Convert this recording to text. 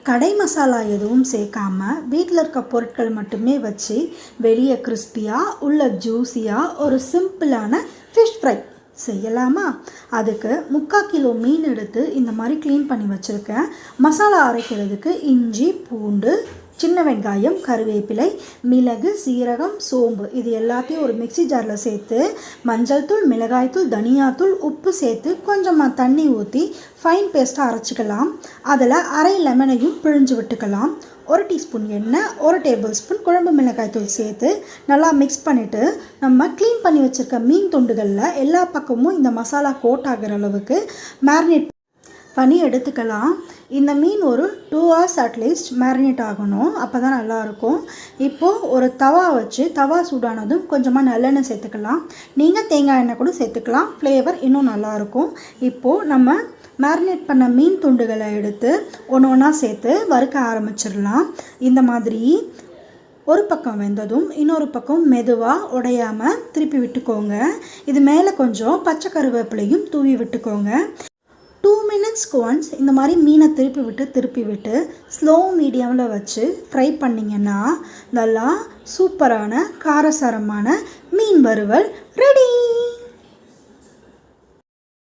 கடை மசாலா எதுவும் சேர்க்காம வீட்டில் இருக்க பொருட்கள் மட்டுமே வச்சு வெளியே கிறிஸ்பியாக உள்ள ஜூஸியாக ஒரு சிம்பிளான ஃபிஷ் ஃப்ரை செய்யலாமா? அதுக்கு 3/4 கிலோ மீன் எடுத்து இந்த மாதிரி க்ளீன் பண்ணி வச்சுருக்கேன். மசாலா அரைக்கிறதுக்கு இஞ்சி, பூண்டு, சின்ன வெங்காயம், கருவேப்பிலை, மிளகு, சீரகம், சோம்பு இது எல்லாத்தையும் ஒரு மிக்ஸி ஜாரில் சேர்த்து மஞ்சள் தூள், மிளகாய்த்தூள், தனியாத்தூள், உப்பு சேர்த்து கொஞ்சமாக தண்ணி ஊற்றி ஃபைன் பேஸ்ட்டாக அரைச்சிக்கலாம். அதில் அரை லெமனையும் பிழிஞ்சு விட்டுக்கலாம். 1 டீஸ்பூன் எண்ணெய், 1 டேபிள் ஸ்பூன் குழம்பு மிளகாய்த்தூள் சேர்த்து நல்லா மிக்ஸ் பண்ணிவிட்டு நம்ம க்ளீன் பண்ணி வச்சுருக்க மீன் துண்டுகளில் எல்லா பக்கமும் இந்த மசாலா கோட் ஆகிற அளவுக்கு மேரினேட் பண்ணி எடுத்துக்கலாம். இந்த மீன் ஒரு 2 hours அட்லீஸ்ட் மேரினேட் ஆகணும், அப்போ தான் நல்லாயிருக்கும். இப்போது ஒரு தவா வச்சு தவா சூடானதும் கொஞ்சமாக நல்லெண்ணெய் சேர்த்துக்கலாம். நீங்கள் தேங்காய் எண்ணெய் கூட சேர்த்துக்கலாம், ஃப்ளேவர் இன்னும் நல்லாயிருக்கும். இப்போது நம்ம மேரினேட் பண்ண மீன் துண்டுகளை எடுத்து ஒன்றா சேர்த்து வறுக்க ஆரம்பிச்சிடலாம். இந்த மாதிரி ஒரு பக்கம் வெந்ததும் இன்னொரு பக்கம் மெதுவாக உடையாமல் திருப்பி விட்டுக்கோங்க. இது மேலே கொஞ்சம் பச்சை கருவேப்பிலையும் தூவி விட்டுக்கோங்க. 2 மினிட்ஸ்க்கு ஒன்ஸ் இந்த மாதிரி மீனை திருப்பி விட்டு ஸ்லோ மீடியமில் வச்சு ஃப்ரை பண்ணிங்கன்னா நல்லா சூப்பரான காரசாரமான மீன் வறுவல் ரெடி.